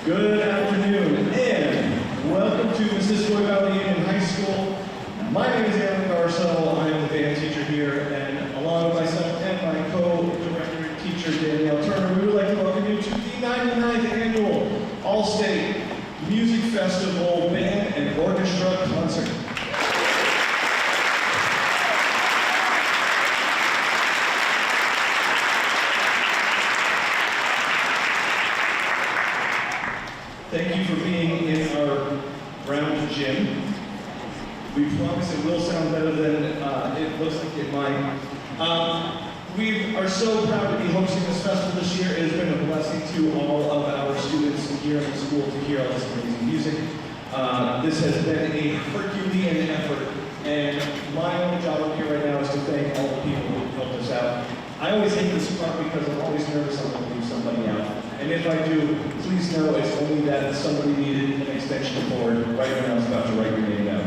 Good afternoon, and welcome to Missisquoi Valley Union High School. My name is Aaron Garcelle. I am the band teacher here, and along with myself and my co-director and teacher, Danielle Turner, we would like to welcome you to the 99th Annual All State Music Festival Band and Orchestra Concert. Thank you for being in our round gym. We promise it will sound better than it looks like it might. We are so proud to be hosting this festival this year. It has been a blessing to all of our students here in the school to hear all this amazing music. This has been a Herculean effort, and my only job up here right now is to thank all the people who helped us out. I always hate this part because I'm always nervous I'm going to leave somebody out. And if I do, please know it's only that somebody needed an extension cord right when I was about to write your name down.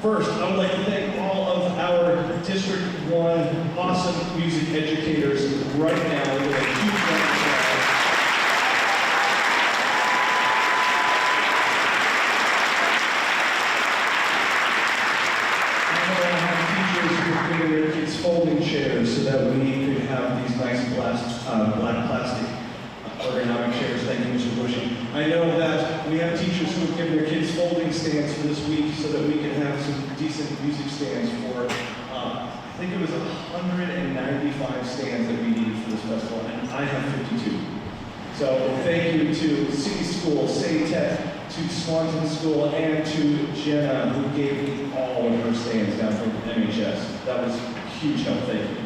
First, I would like to thank all of our District 1 awesome music educators right now. With a huge round of applause. I have teachers who have given their kids folding chairs so that we could have these nice black plastic ergonomic chairs. Thank you, Mr. Bushy. I know that we have teachers who have given their kids folding stands for this week so that we can have some decent music stands for, I think it was 195 stands that we needed for this festival, and I have 52. So thank you to City School, Tech, to Swanton School, and to Jenna, who gave me all of her stands down from MHS. That was a huge help. Thank you.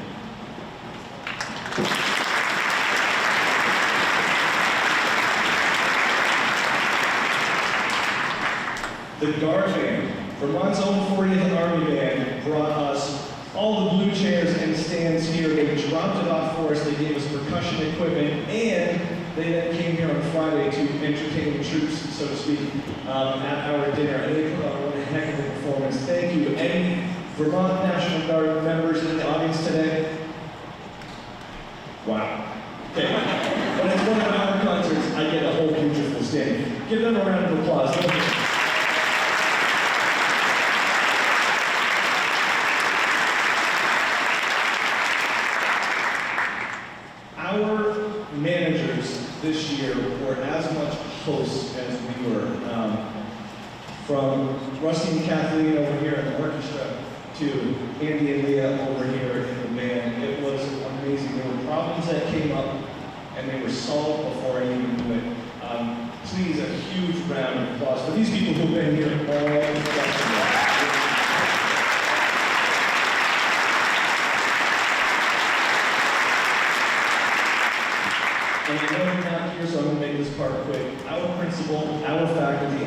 The Guard Band, Vermont's own 40th Army Band, brought us all the blue chairs and stands here. They dropped it off for us. They gave us percussion equipment, and they then came here on Friday to entertain the troops, so to speak, at our dinner. And they put on one heck of a performance. Thank you. Any Vermont National Guard members in the audience today? Wow. Okay. When it's one of our concerts, I get a whole beautiful stand. Give them a round of applause. Our managers this year were as much hosts as we were. From Rusty and Kathleen over here in the orchestra to Andy and Leah over here in the band. It was amazing. There were problems that came up and they were solved before I even knew it. Please, a huge round of applause for these people who've been here all the festival. And I know you're not here, so I'm going to make this part quick. Our principal, our faculty,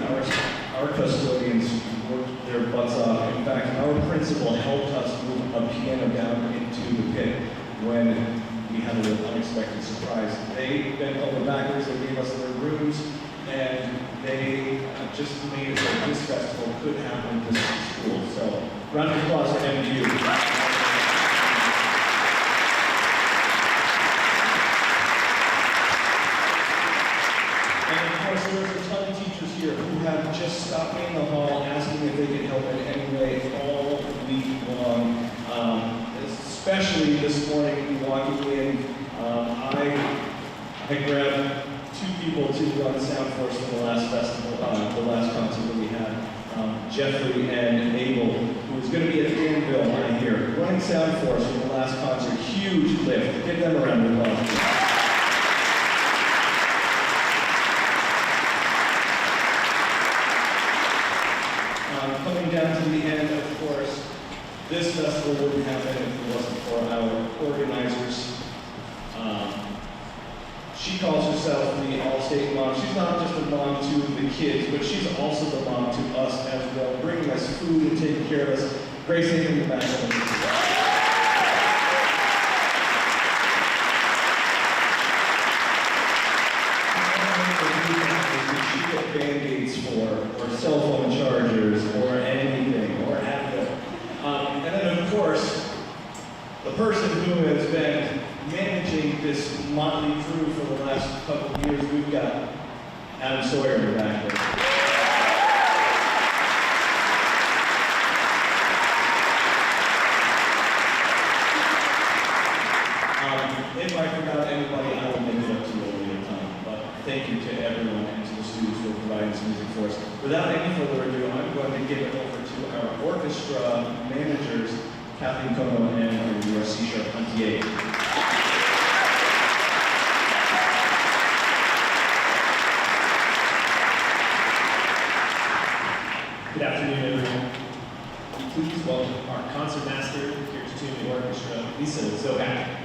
our custodians worked their butts off. In fact, our principal helped us move a piano down into the pit when we had an unexpected surprise. They bent over backwards, they gave us their rooms, and they just made it so this festival could happen in this school. So, round of applause for MVU. There's a ton of teachers here who have just stopped me in the hall asking if they can help in any way all week long. Especially this morning walking in, I grabbed two people to run sound for us for the last festival, the last concert that we had. Jeffrey and Abel, who was going to be at Danville, I hear, running sound for us for the last concert. Huge lift. Give them a round of applause. Coming down to the end, of course, this festival wouldn't happen if it wasn't for our organizers. She calls herself the All-State Mom. She's not just a mom to the kids, but she's also the mom to us as well, bringing us food and taking care of us. Grace in the back. She get Band-Aids for, or cell phone chargers, or anything, or Advil. And then, of course, the person who has been managing this motley crew for the last couple of years. We've got Adam Sawyer in the back there. If I forgot anybody, I will make it up to you over the time. But thank you to everyone and to the students for providing this music for us. Without any further ado, I'm going to give it over to our orchestra managers, Kathleen Kono and our C-sharp Huntier. Good afternoon, everyone. Please welcome our concertmaster here to tune the orchestra, Lisa Zobak.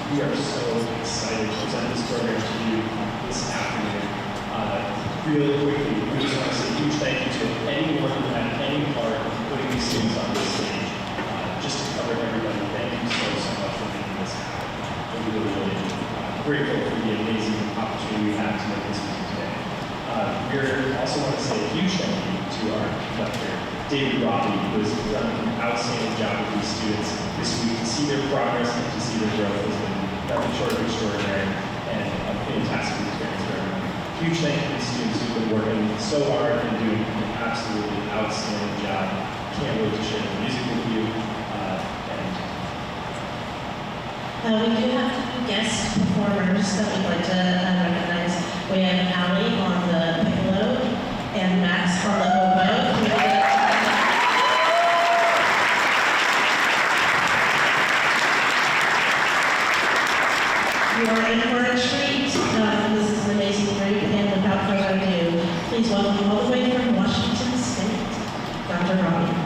We are so excited to present this program to you this afternoon. Really quickly, we just want to say a huge thank you to anyone who had any part in putting these students on this stage. Just to cover everybody, thank you so much for making this happen. We're really grateful for the amazing opportunity we have to make this music today. We also want to say a huge thank you to our conductor, David Robbie, who has done an outstanding job with these students this week. To see their progress and to see their growth has been nothing short of extraordinary and a fantastic experience for everyone. Huge thank you to the students who've been working so hard and doing an absolutely outstanding job. Can't wait to share the music with you. We do have two guest performers that we'd like to recognize. We have Allie on the piccolo and Max on the oboe. You are in for a treat. This is an amazing group, and without further ado, please welcome all the way from Washington State, Dr. Robbie.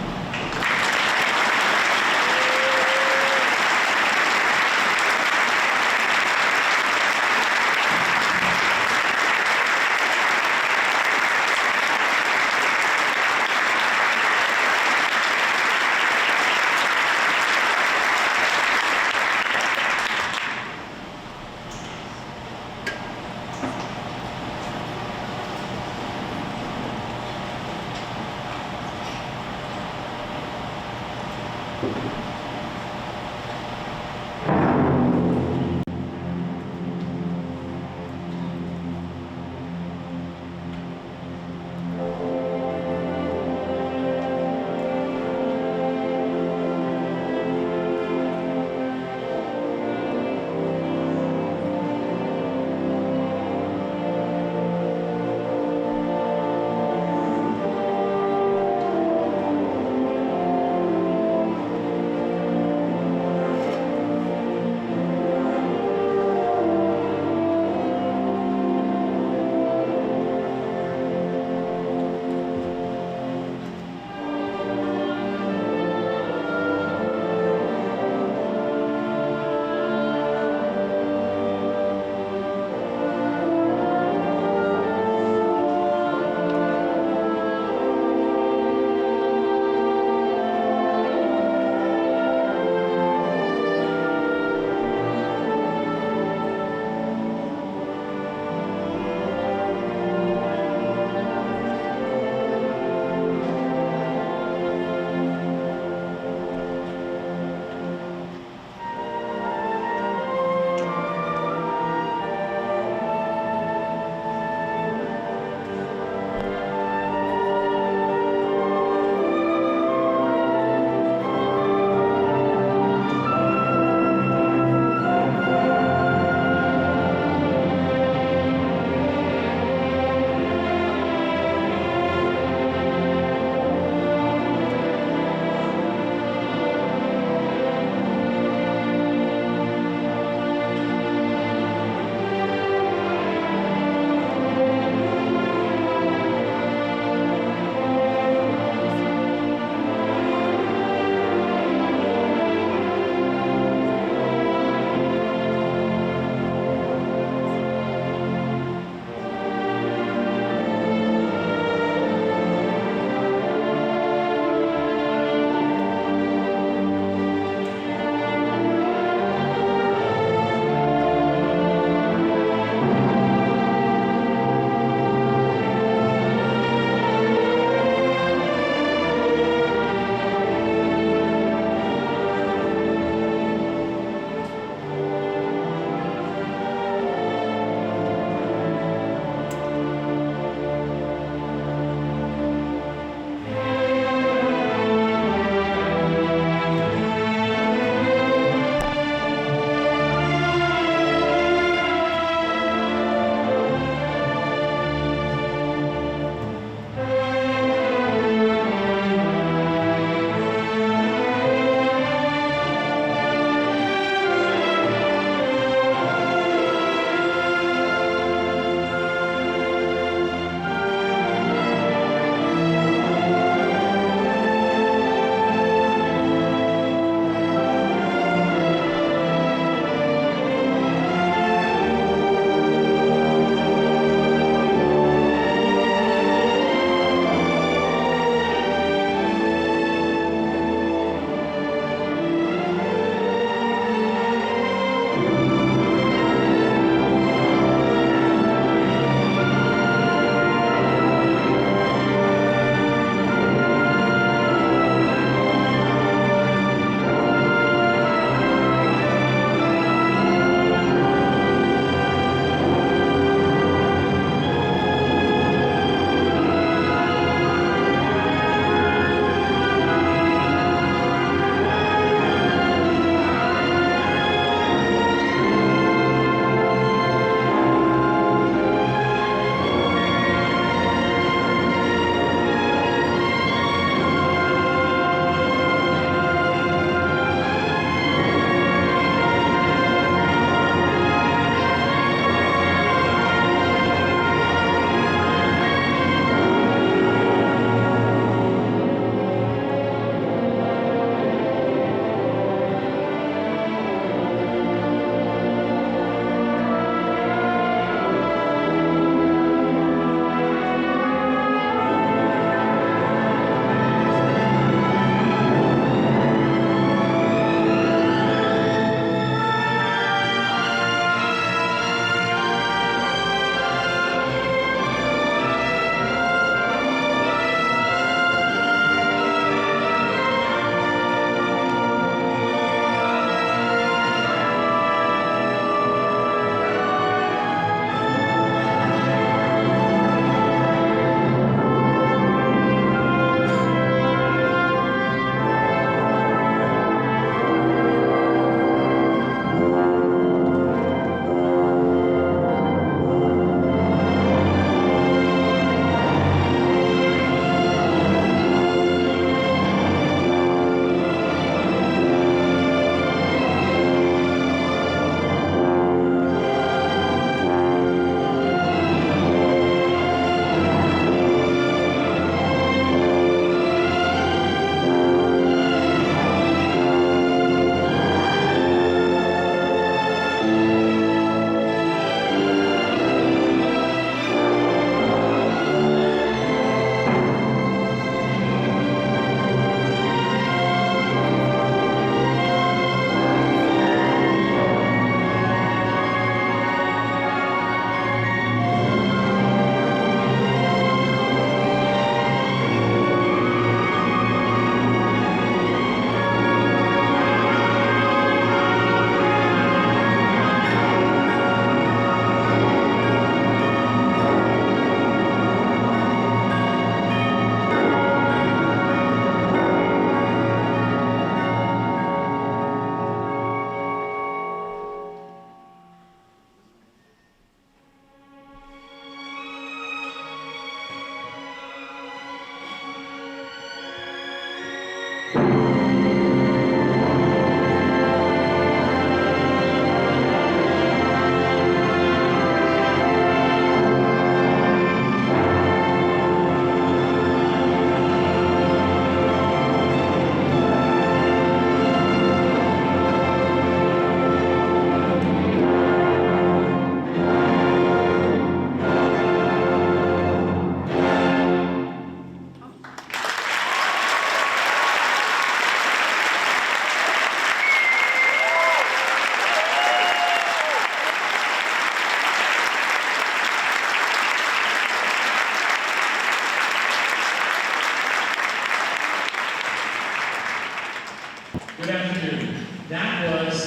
afternoon. That was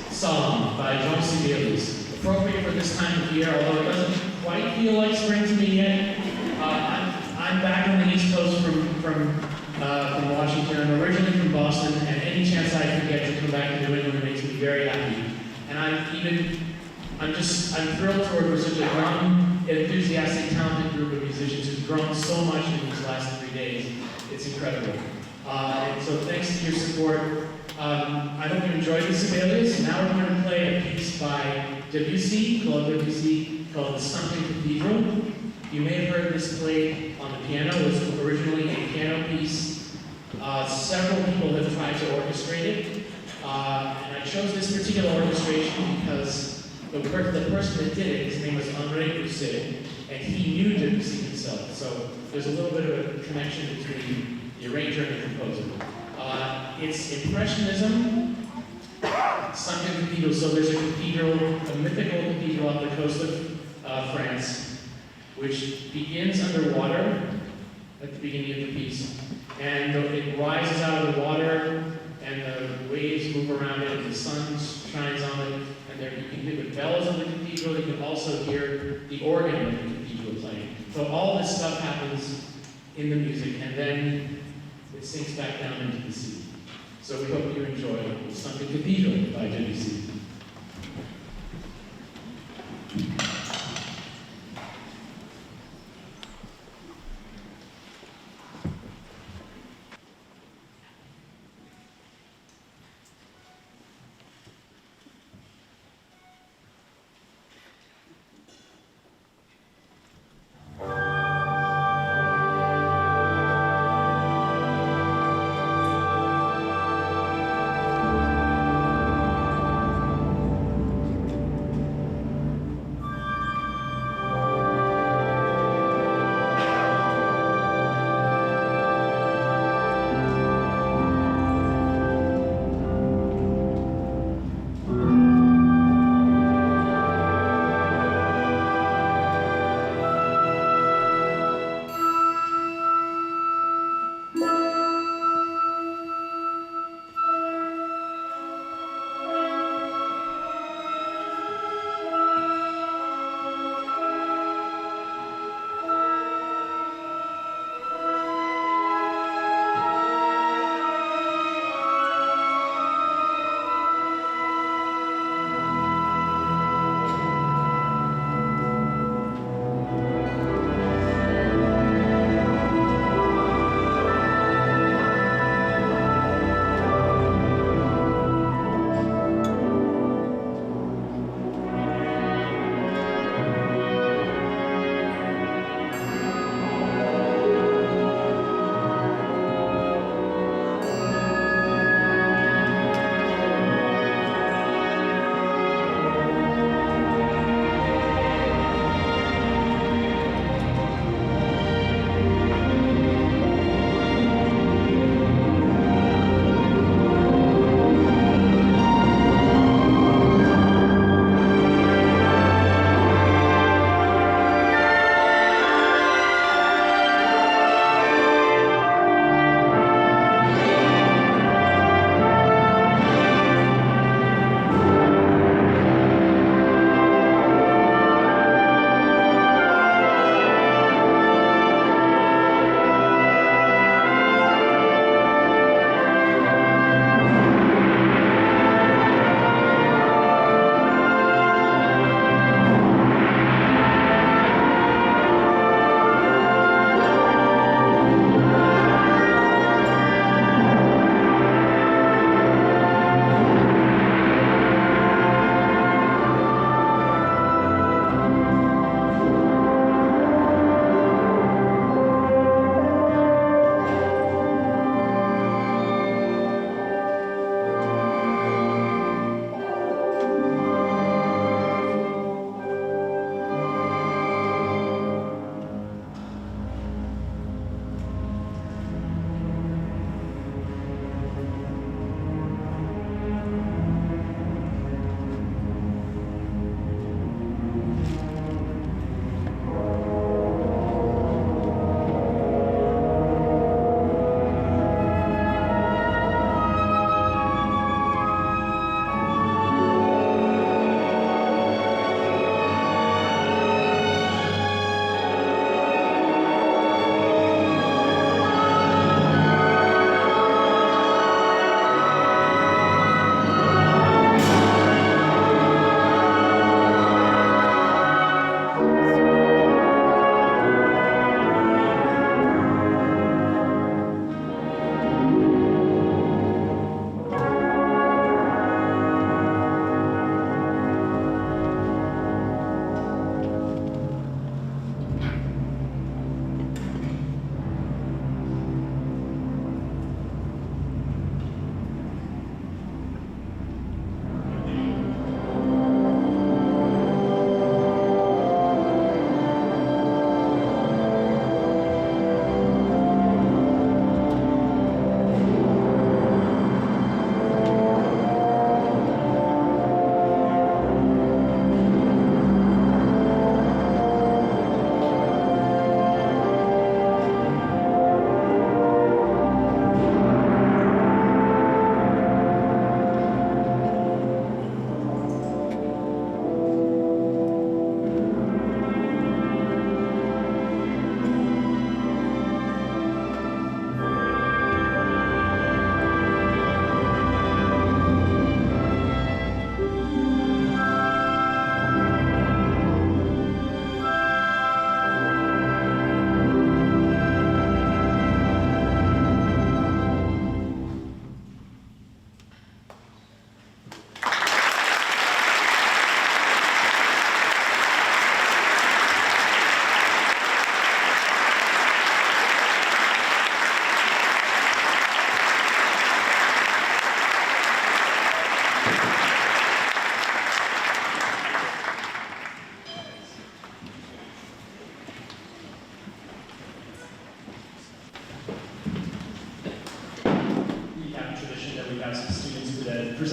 Solemn by Joan Sibelius. Appropriate for this time of year, although it doesn't quite feel like spring to me yet. I'm back on the East Coast from Washington. I'm originally from Boston, and any chance I can get to come back to New England makes me very happy. And I'm thrilled to work with such a young, enthusiastic, talented group of musicians who've grown so much in these last 3 days. It's incredible. And so thanks to your support. I hope you enjoyed the Sibelius. Now we're going to play a piece by Debussy called The Sunken Cathedral. You may have heard this played on the piano. It was originally a piano piece. Several people have tried to orchestrate it. And I chose this particular orchestration because the person that did it, his name was André Rousset, and he knew Debussy himself. So there's a little bit of a connection between the arranger and the composer. It's Impressionism, Sunken Cathedral. So there's a cathedral, a mythical cathedral off the coast of France, which begins underwater at the beginning of the piece. And it rises out of the water, and the waves move around it, and the sun shines on it, and there you can hear the bells of the cathedral. You can also hear the organ of the cathedral playing. So all this stuff happens in the music, and then it sinks back down into the sea. So we hope you enjoy Sunken Cathedral by Debussy.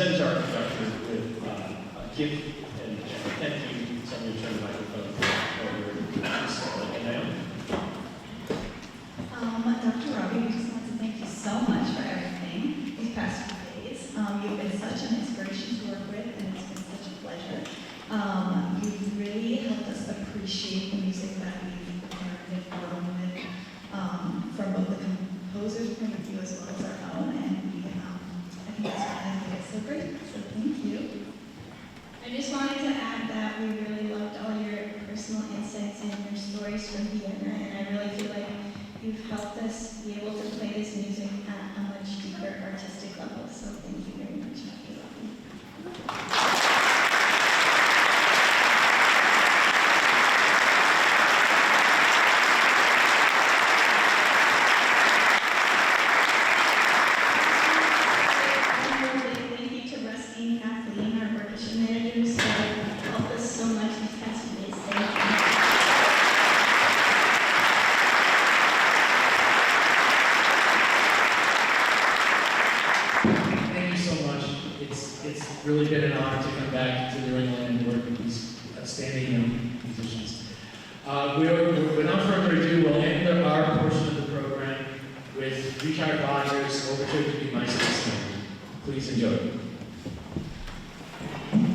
present our conductor with a gift and thank you. Somebody turn the microphone over to Scarlett and Naomi. Dr. Robbie, we just want to thank you so much for everything these past few days. You've been such an inspiration to work with, and it's been such a pleasure. You've really helped us appreciate the music that we've learned and grown with, from both the composer's point of view as well as our own, and I think that's why I think it's so great. So thank you. I just wanted to add that we really loved all your personal insights and your stories from Vienna, and I really feel like you've helped us be able to play this music at a much deeper artistic level. So thank you very much, Dr. Robbie. Thank you to Rusty, Kathleen, our orchestra managers, who helped us so much these past few days. Thank you. Thank you so much. It's really been an honor to come back to New England and work with these outstanding young musicians. Without further ado, we'll end our portion of the program with Richard Wagner's Overture to Be My Sister. Please enjoy. Thank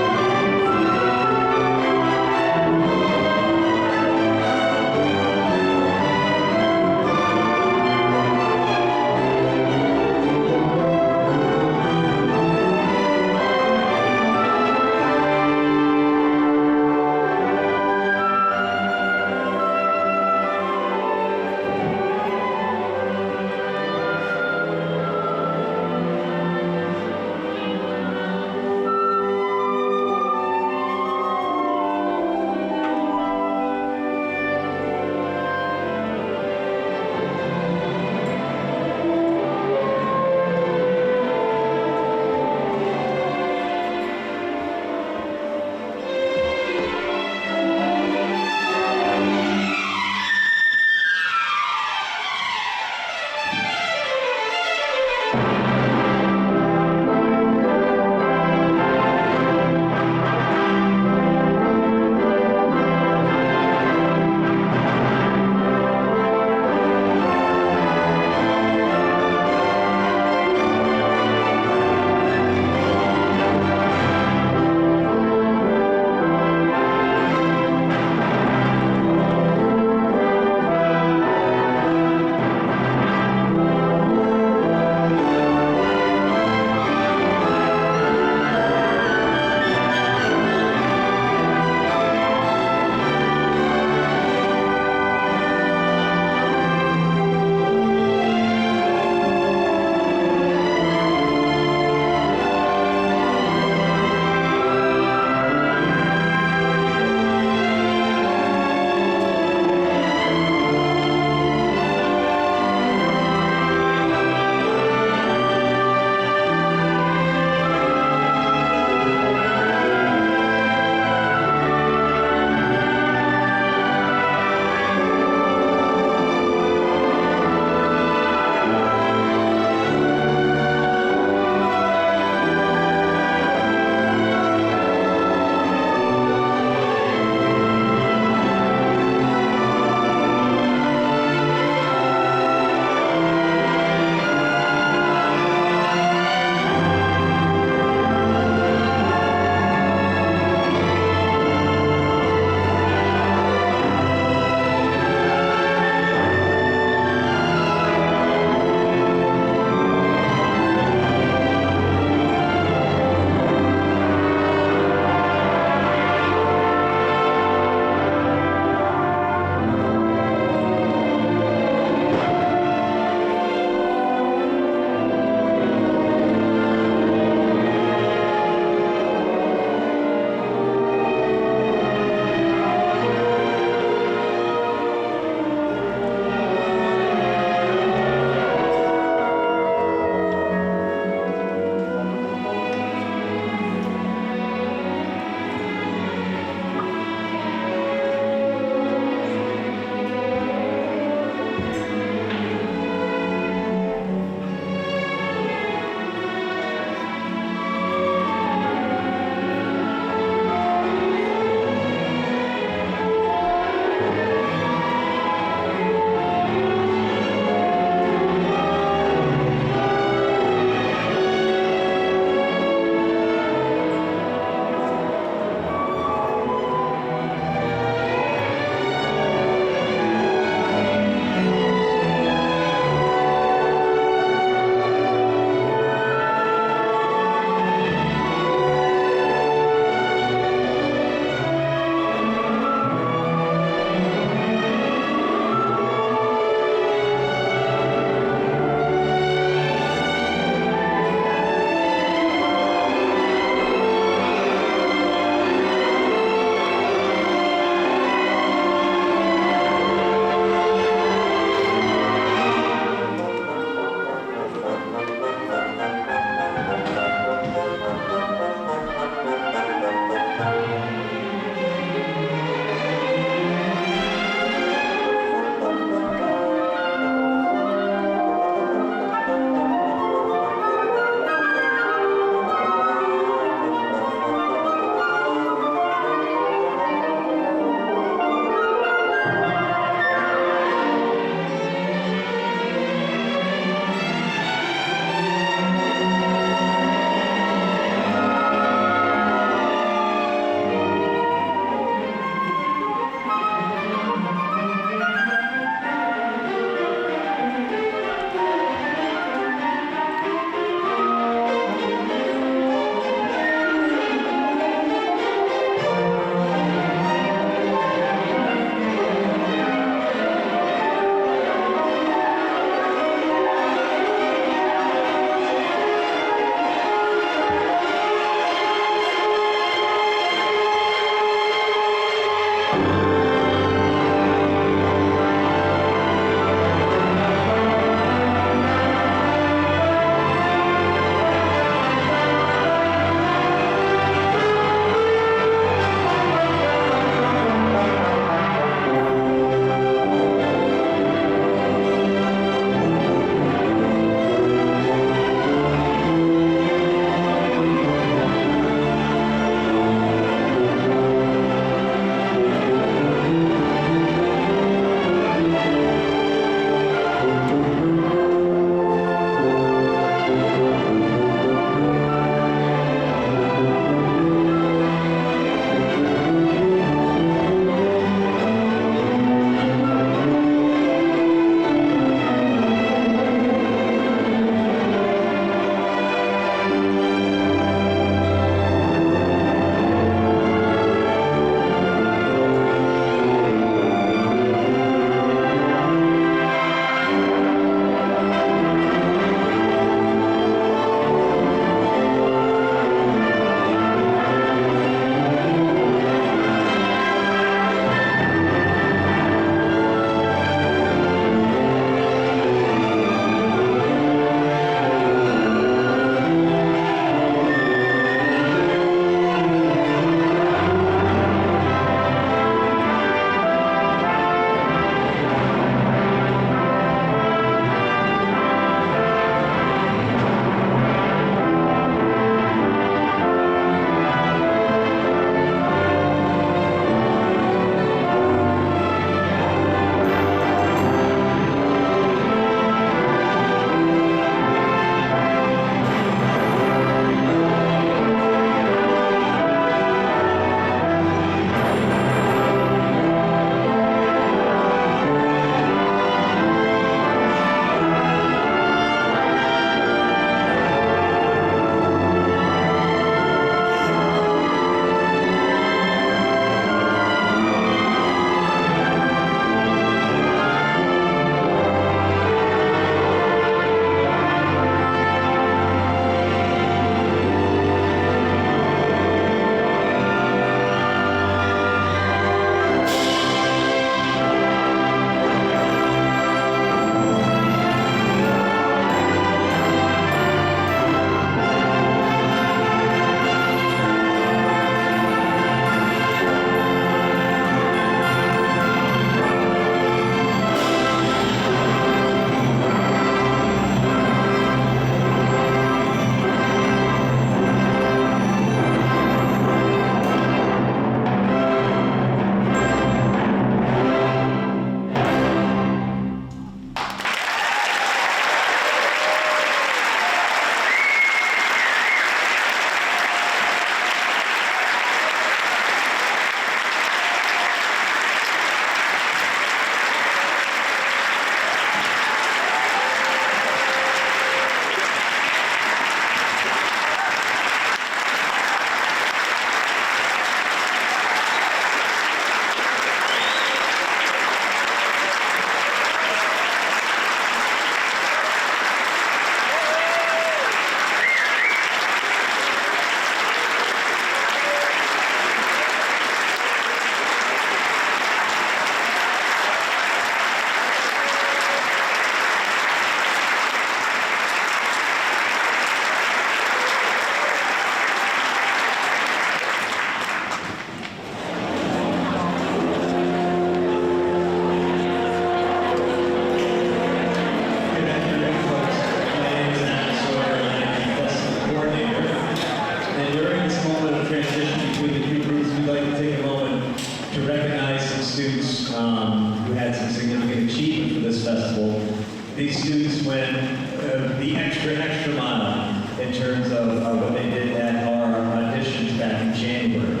terms of what they did at our auditions back in January.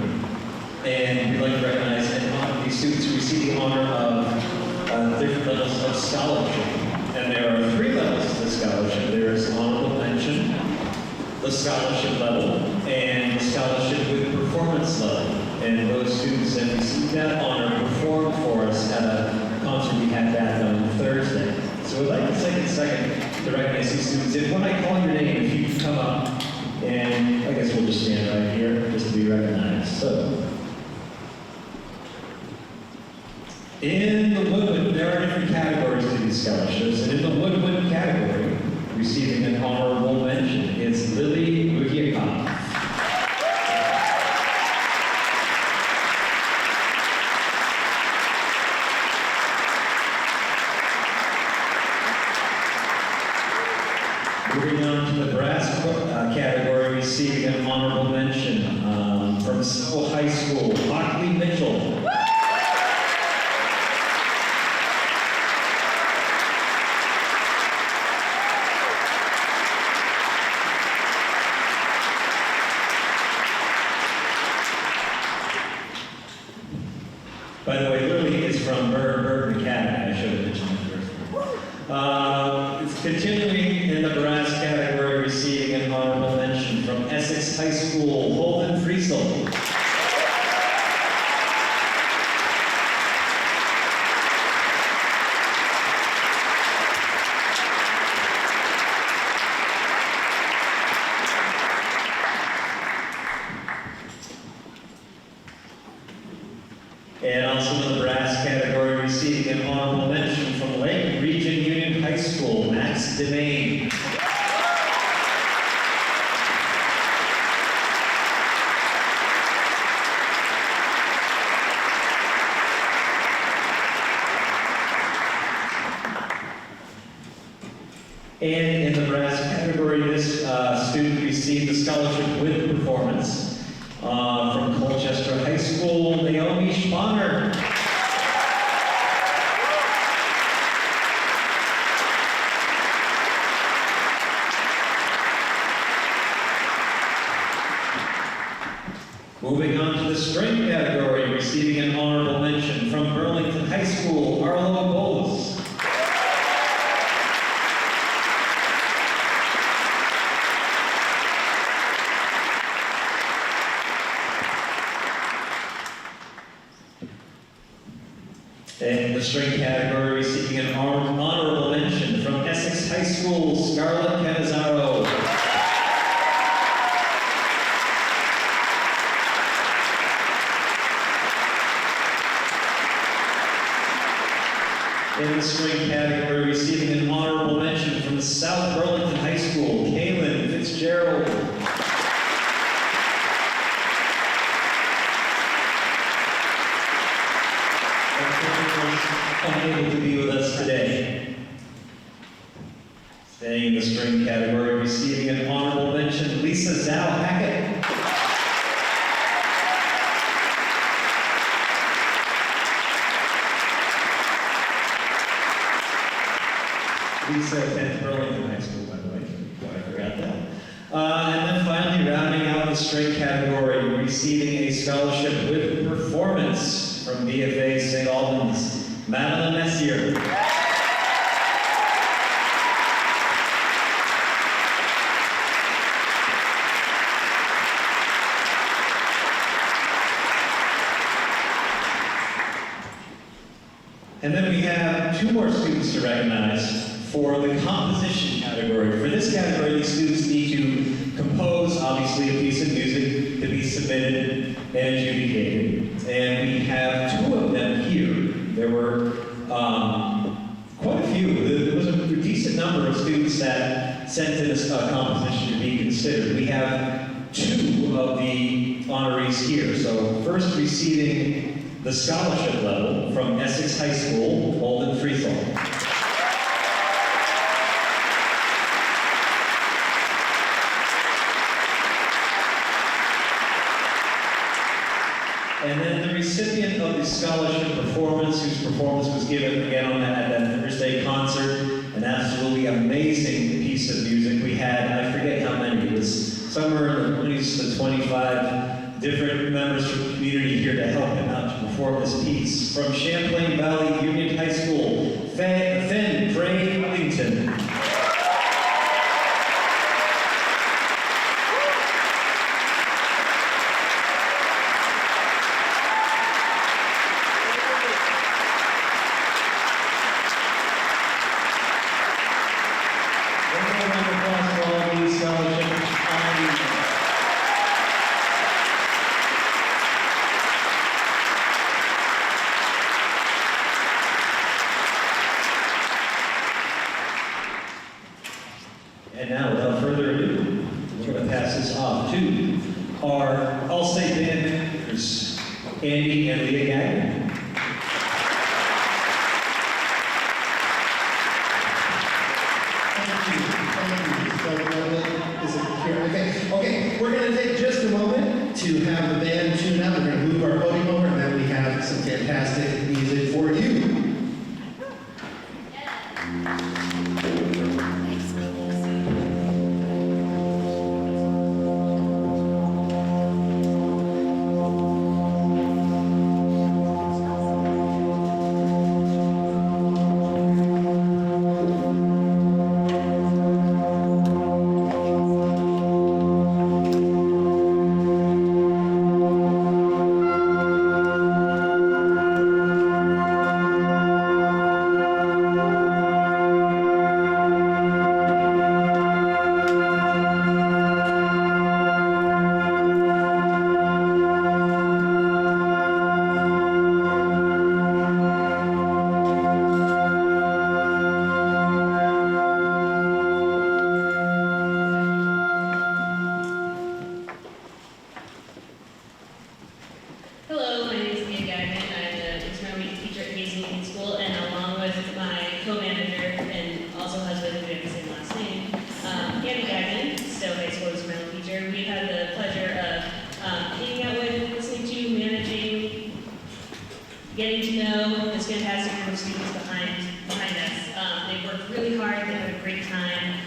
And we'd like to recognize and honor these students who received the honor of different levels of scholarship. And there are 3 levels to the scholarship. There is honorable mention, the scholarship level, and the scholarship with performance level. And those students that received that honor performed for us at a concert we had back on Thursday. So we'd like to take a second to recognize these students. And when I call your name, if you can come up, and I guess we'll just stand right here just to be recognized. So, in the woodwind, there are different categories to these scholarships, and in the woodwind category, receiving an honorable mention, it's Lily Rugiakov. Moving on to the brass category, receiving an honorable mention from Stowe High School, Hockley Mitchell. By the way, Lily is from Burton Academy. I should have mentioned that first. It's continuing in the brass category, receiving an honorable mention from Essex High School, Holden Friesel. And also in the brass category, receiving an honorable mention from Lake Region Union High School, Max Demain. And in the brass category, this student received a scholarship with performance from Colchester High School, Naomi Spanner. Moving on to the string category, receiving an honorable mention from Burlington High School, Arlo Bowles. In the string category, receiving an honorable mention from Essex High School, Scarlett Canizaro. In the string category, receiving an honorable mention from South Burlington High School, Kaylin Fitzgerald. Unable to be with us today. Staying in the string category, receiving an honorable mention, Lisa Zhao Hackett. Lisa attends Burlington High School, by the way, I forgot that. And then finally, rounding out the string category, receiving a scholarship with performance from BFA St. Albans, Madeline Messier. And then we have 2 more students to recognize for the composition category. For this category, these students need to compose, obviously, a piece of music to be submitted and adjudicated. And we have 2 of them here. There were quite a few. There was a decent number of students that sent in a composition to be considered. We have 2 of the honorees here. So first receiving the scholarship level from Essex High School, Holden Friesel. And then the recipient of the scholarship performance, whose performance was given again on at that Thursday concert, an absolutely amazing piece of music. We had, I forget how many, it was somewhere in the 20s to 25 different members from the community here to help him out to perform this piece. From Champlain Valley Union High School, Finn Dre Ellington. And now, without further ado, we're going to pass this off to our All-State band members, Andy and Leah Gagnon. Okay, we're going to take just a moment to have the band tune up. We're going to move our podium over, and then we have some fantastic music for you. Hello, my name is Leah Gagnon. I'm the internal music teacher at Casey Union School, and along with my co-manager and also husband, who we have the same last name, Andy Gagnon, still high school instrumental teacher. We've had the pleasure of hanging out with, listening to, managing, getting to know this fantastic group of students behind us. They've worked really hard. They've had a great time.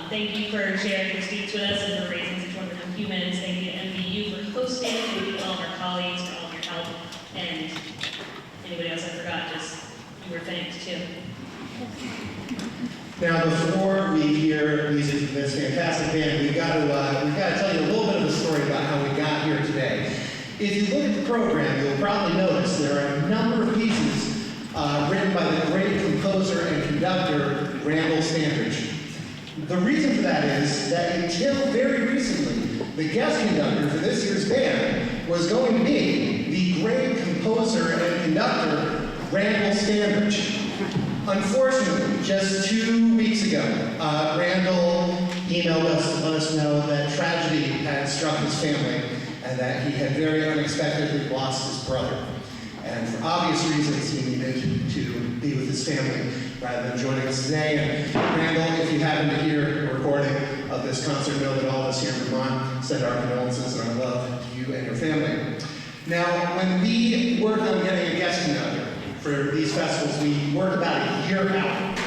Thank you for sharing your students with us and for raising such wonderful humans. Thank you to MVU for hosting. Thank you to all of our colleagues for all of your help. And anybody else I forgot, just you were thanked too. Now, before we hear music from this fantastic band, we've got to tell you a little bit of a story about how we got here today. If you look at the program, you'll probably notice there are a number of pieces written by the great composer and conductor, Randall Standridge. The reason for that is that until very recently, the guest conductor for this year's band was going to be the great composer and conductor, Randall Standridge. Unfortunately, just 2 weeks ago, Randall emailed us to let us know that tragedy had struck his family and that he had very unexpectedly lost his brother. And for obvious reasons, he needed to be with his family rather than joining us today. And Randall, if you happen to hear a recording of this concert, know that all of us here in Vermont send our condolences and our love to you and your family. Now, when we work on getting a guest conductor for these festivals, we work about a year out.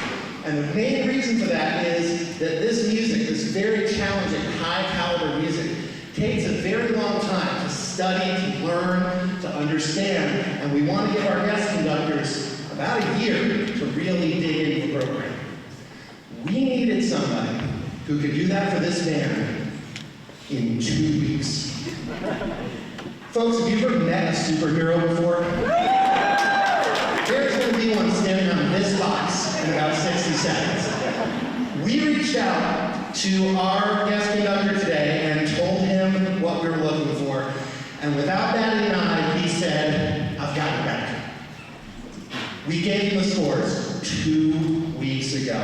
And the main reason for that is that this music, this very challenging, high-caliber music, takes a very long time to study, to learn, to understand, and we want to give our guest conductors about a year to really dig into the program. We needed somebody who could do that for this band in 2 weeks. Folks, have you ever met a superhero before? There's going to be one standing on this box in about 60 seconds. We reached out to our guest conductor today and told him what we were looking for. And without batting an eye, he said, I've got it back. We gave him the scores 2 weeks ago.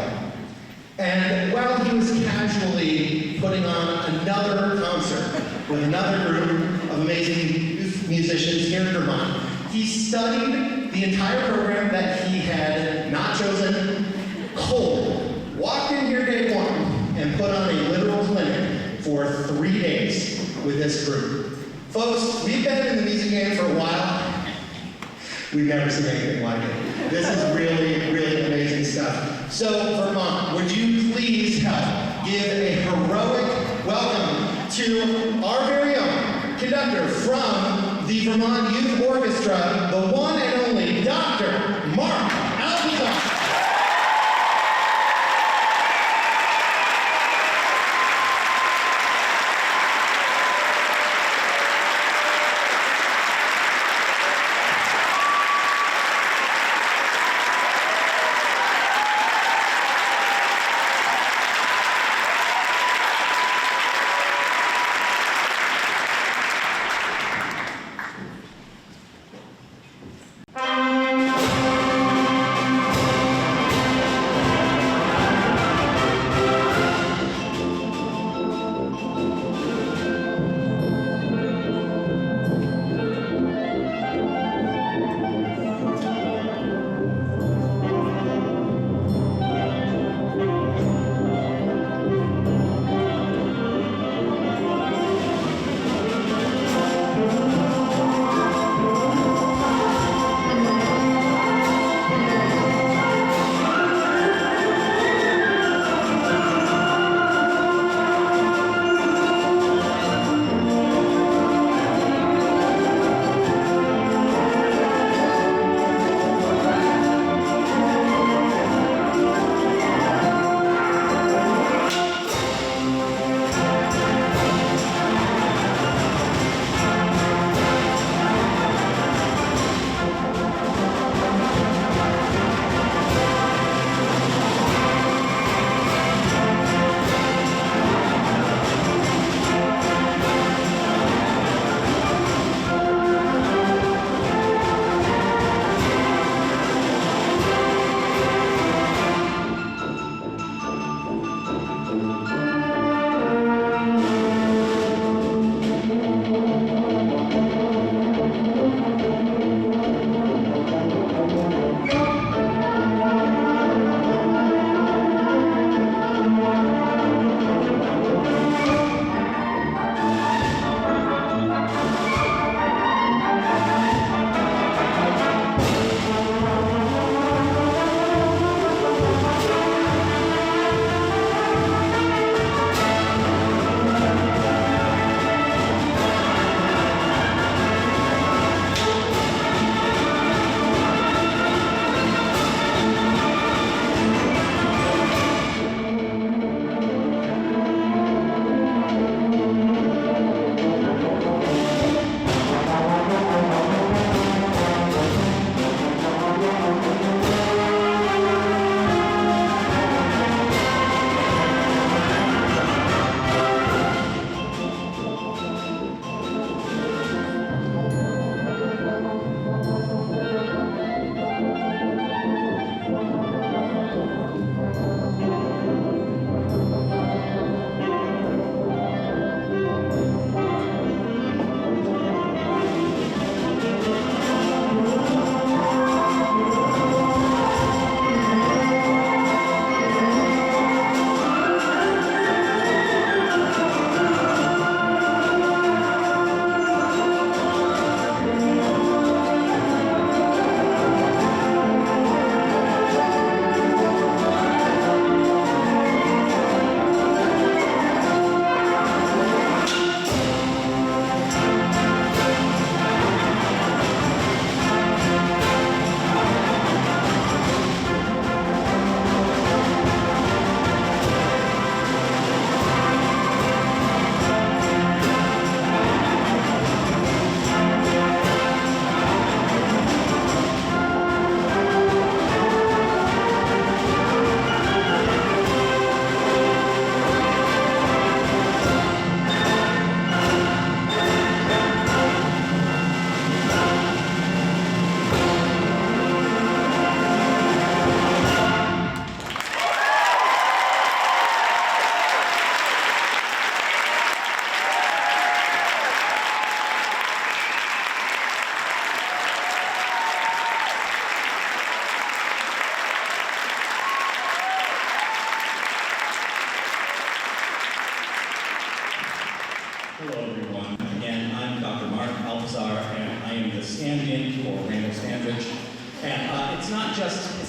And while he was casually putting on another concert with another group of amazing musicians here in Vermont, he studied the entire program that he had not chosen cold, walked in here day one, and put on a literal clinic for 3 days with this group. Folks, we've been in the music game for a while. We've never seen anything like it. This is really, really amazing stuff. So, Vermont, would you please help give a heroic welcome Vermont Youth Orchestra, the one and only Dr. Mark Alcazar.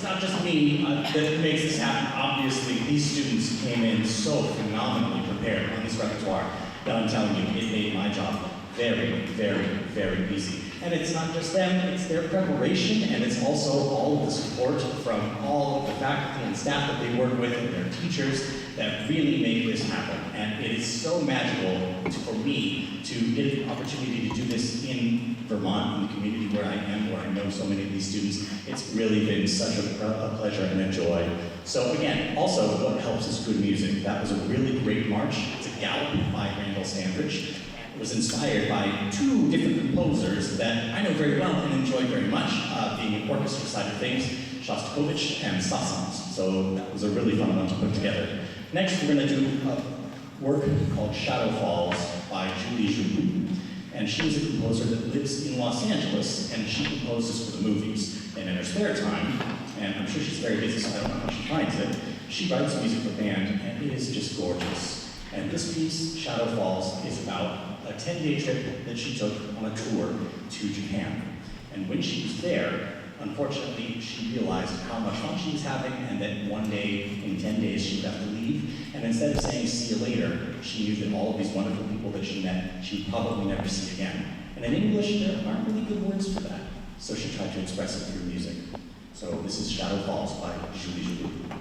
it's not just me that makes this happen. Obviously, these students came in so phenomenally prepared on this repertoire that I'm telling you, it made my job very, very, very easy. And it's not just them, it's their preparation, and it's also all of the support from all of the faculty and staff that they work with and their teachers that really make this happen. And it is so magical for me to get the opportunity to do this in Vermont, in the community where I am, where I know so many of these students. It's really been such a pleasure and a joy. So again, also what helps is good music. That was a really great march. It's a gallop by Randall Sandridge. It was inspired by two different composers that I know very well and enjoy very much, being the orchestra side of things, Shostakovich and Sassons. So that was a really fun one to put together. Next, we're going to do a work called Shadow Falls by Julie Joulou. And she is a composer that lives in Los Angeles, and she composes for the movies. And in her spare time, and I'm sure she's very busy, so I don't know how she finds it, she writes music for band, and it is just gorgeous. And this piece, Shadow Falls, is about a 10-day trip that she took on a tour to Japan. And when she was there, unfortunately, she realized how much fun she was having and that one day, in 10 days, she would have to leave. And instead of saying, see you later, she knew that all of these wonderful people that she met, she'd probably never see again. And in English, there aren't really good words for that. So she tried to express it through music. So this is Shadow Falls by Julie Joulou.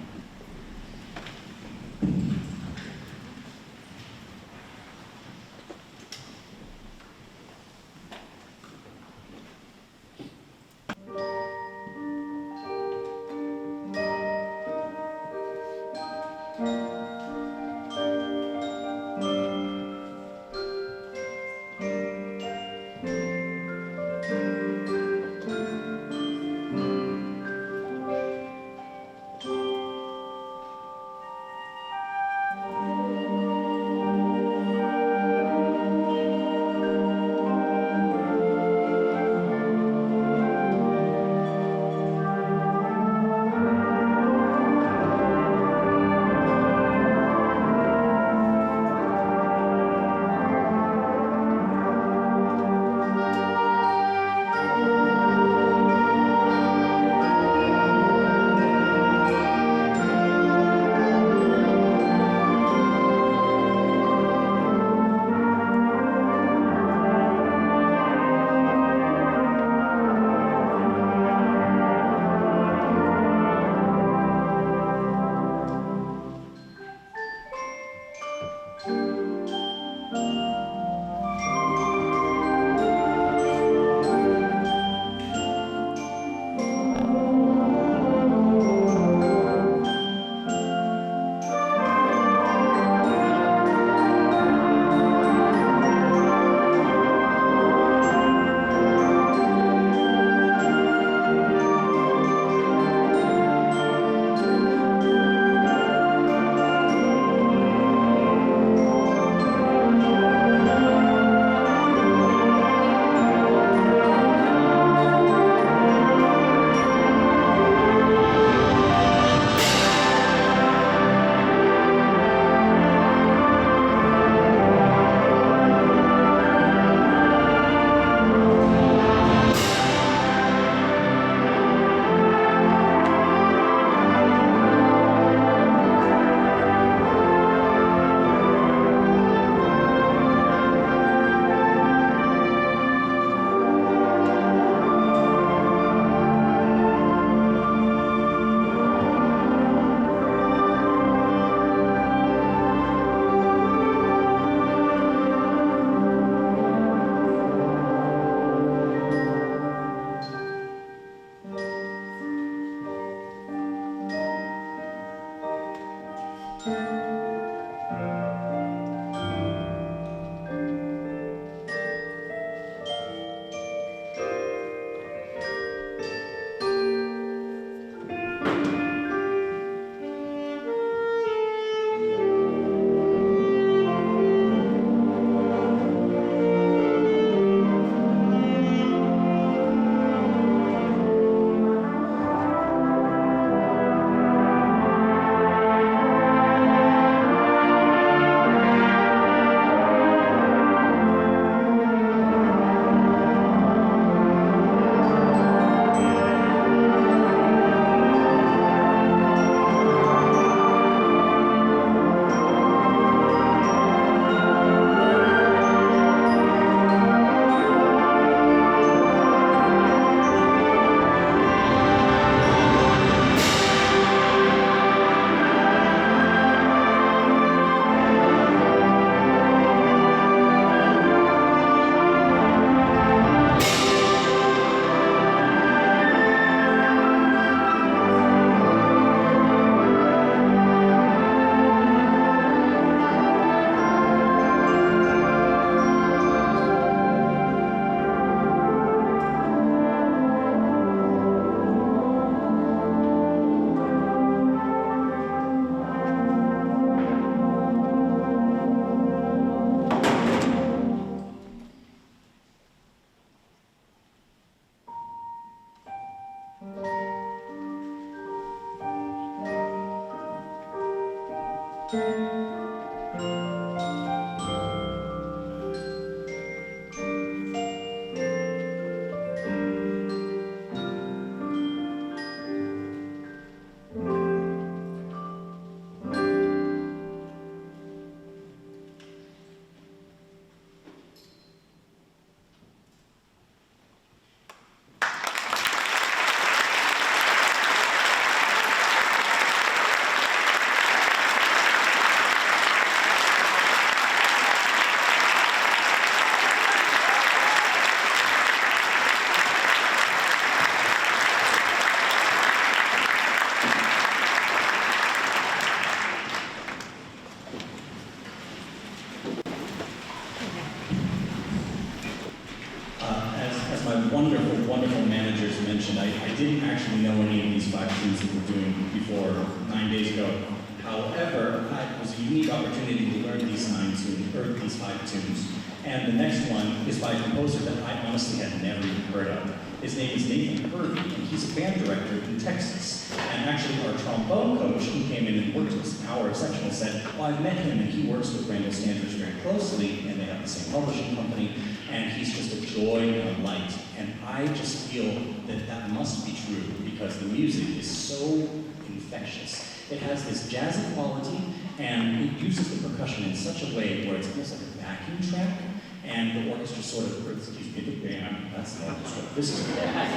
my wonderful, wonderful managers mentioned, I didn't actually know any of these 5 tunes that we're doing before 9 days ago. However, it was a unique opportunity to learn these 5 tunes. And the next one is by a composer that I honestly had never even heard of. His name is Nathan Purdy, and he's a band director in Texas. And actually, our trombone coach, who came in and worked with us in our sectional, said, well, I've met him, and he works with Randall Standards very closely, and they have the same publishing company, and he's just a joy and a light. And I just feel that that must be true, because the music is so infectious. It has this jazzy quality, and it uses the percussion in such a way where it's almost like a vacuum track, and the orchestra sort of, excuse me, the band, that's the orchestra, this is the band.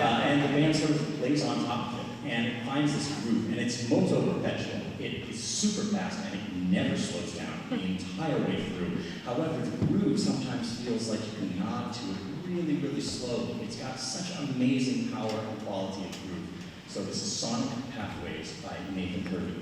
And the band sort of plays on top of it, and it finds this groove, and it's moto perpetual. It is super fast, and it never slows down the entire way through. However, the groove sometimes feels like you can nod to it really, really slowly. It's got such amazing power and quality of groove. So this is Sonic Pathways by Nathan Purdy.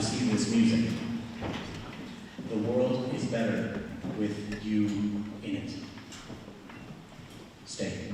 receive this music. The world is better with you in it. Stay.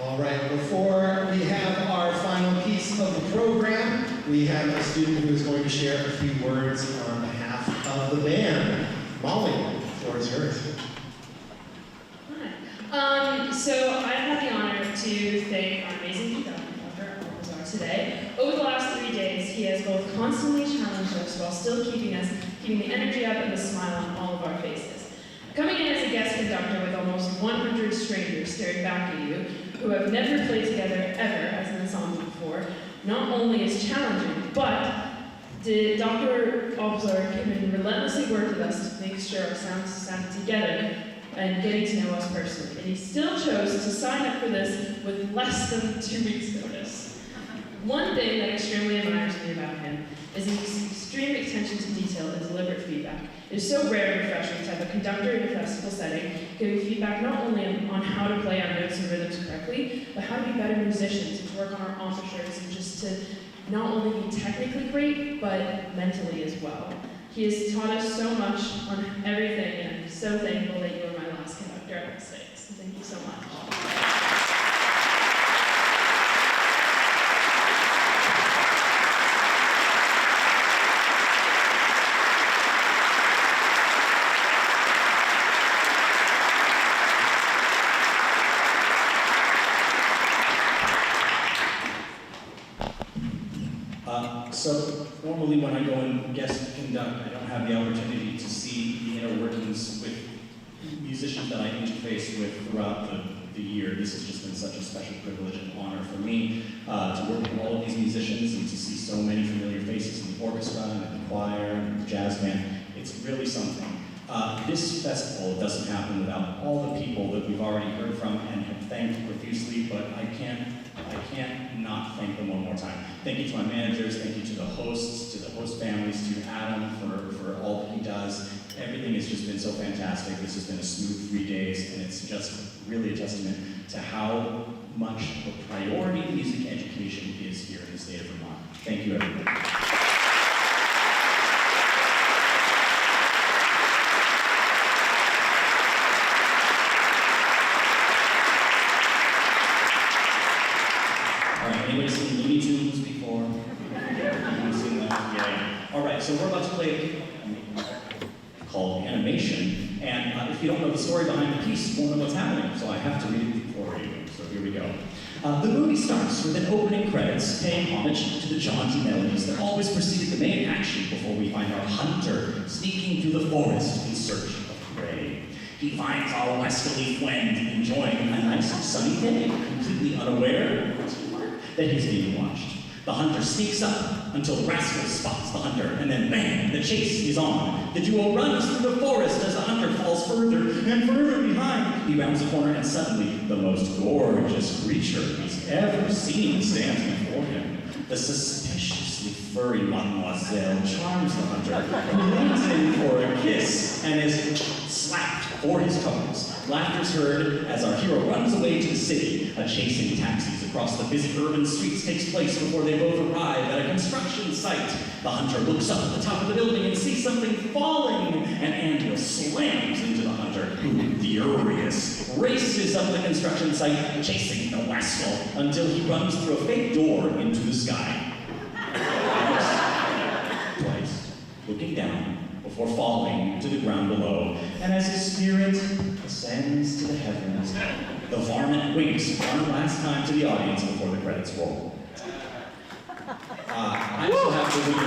All right, before we have our final piece of the program, we have a student who is going to share a few words on behalf of the band. Molly, the floor is yours. Hi. So I have the honor to thank our amazing conductor, Orchestra, today. Over the last 3 days, he has both constantly challenged us while still keeping the energy up and the smile on all of our faces. Coming in as a guest conductor with almost 100 strangers staring back at you, who have never played together ever as an ensemble before, not only is challenging, but Dr. Obzor came in and relentlessly worked with us to make sure our sounds sounded together and getting to know us personally. And he still chose to sign up for this with less than 2 weeks' notice. One thing that extremely admires me about him is his extreme attention to detail and deliberate feedback. It is so rare and refreshing to have a conductor in a festival setting giving feedback not only on how to play our notes and rhythms correctly, but how to be better musicians and to work on our embouchures and just to not only be technically great, but mentally as well. He has taught us so much on everything, and I'm so thankful that you were my last conductor at All State. So thank you so much. So normally when I go and guest conduct, I don't have the opportunity to see the inner workings with musicians that I interface with throughout the year. This has just been such a special privilege and honor for me to work with all of these musicians and to see so many familiar faces in the orchestra and in the choir and the jazz band. It's really something. This festival doesn't happen without all the people that we've already heard from and have thanked profusely, but I can't not thank them one more time. Thank you to my managers, thank you to the hosts, to the host families, to Adam for all that he does. Everything has just been so fantastic. This has been a smooth 3 days, and it's just really a testament to how much of a priority music education is here in the state of Vermont. Thank you, everyone. Anybody seen Looney Tunes before? Anyone seen that? Yeah. All right, so we're about to play a called Animation, and if you don't know the story behind the piece, you won't know what's happening, so I have to read it for you. So here we go. The movie starts with an opening credits paying homage to the jaunty melodies that always preceded the main action before we find our hunter sneaking through the forest in search of prey. He finds our westerly friend enjoying a nice sunny day, completely unaware that he's being watched. The hunter sneaks up until the rascal spots the hunter, and then bang, the chase is on. The duo runs through the forest as the hunter falls further and further behind. He rounds the corner, and suddenly, the most gorgeous creature he's ever seen stands before him. The suspiciously furry mademoiselle charms the hunter, who leans in for a kiss and is slapped for his troubles. Laughter's heard as our hero runs away to the city. A chasing taxis across the busy urban streets takes place before they both arrive at a construction site. The hunter looks up at the top of the building and sees something falling. An anvil slams into the hunter, who, furious, races up the construction site, chasing the rascal until he runs through a fake door into the sky. Twice, looking down before falling to the ground below. And as his spirit ascends to the heavens, the varmint winks one last time to the audience before the credits roll. I also have to leave the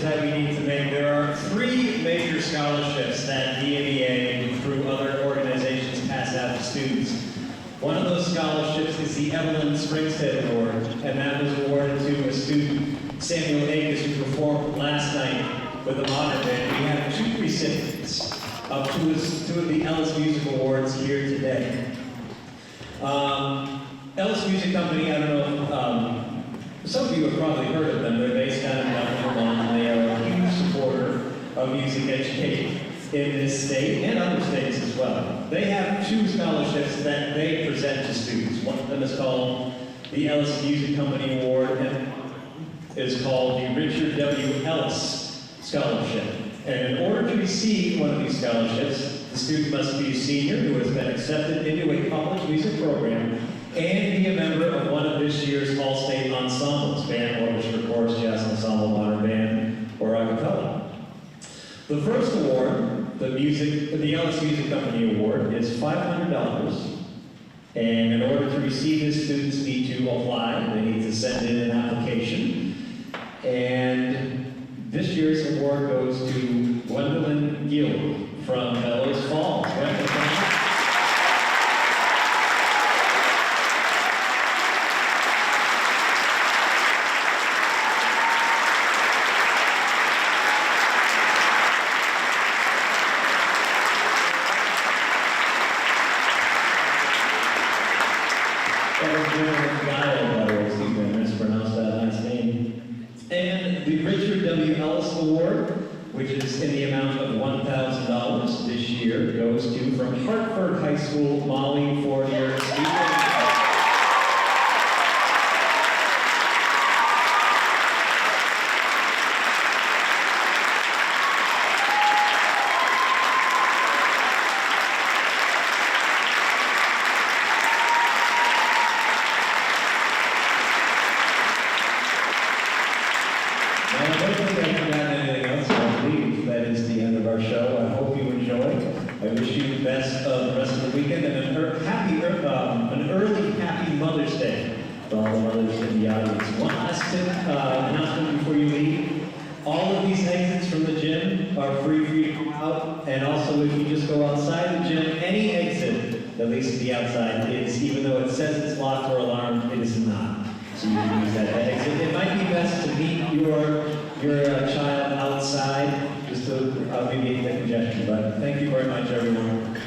that we need to make. There are 3 major scholarships that VMEA, through other organizations, pass out to students. One of those scholarships is the Evelyn Springstead Award, and that was awarded to a student, Samuel Akers, who performed last night with the modern band. We have 2 recipients of 2 of the Ellis Music Awards here today. Ellis Music Company, I don't know if some of you have probably heard of them. They're based out of Vermont, and they are a huge supporter of music education in this state and other states as well. They have 2 scholarships that they present to students. One of them is called the Ellis Music Company Award, and is called the Richard W. Ellis Scholarship. And in order to receive one of these scholarships, the student must be a senior who has been accepted into a college music program and be a member of one of this year's All State ensembles: band, orchestra, chorus, jazz ensemble, modern band, or a cappella. The first award, the Ellis Music Company Award, is $500. And in order to receive this, students need to apply. They need to send in an application. And this year's award goes to Gwendolyn Gill from Bellows Falls. And the Richard W. Ellis Award, which is in the amount of $1,000 this year, goes to, from Hartford High School, Molly Fournier. That is the end of our show. I hope you enjoy. I wish you the best of the rest of the weekend, and an early happy Mother's Day to all the mothers in the audience. One last tip, announcement before you leave. All of these exits from the gym are free for you to go out, and also if you just go outside the gym, any exit, at least the outside, is, even though it says it's locked or alarmed, it is not. So you can use that exit. It might be best to meet your child outside, just to alleviate the congestion. But thank you very much, everyone.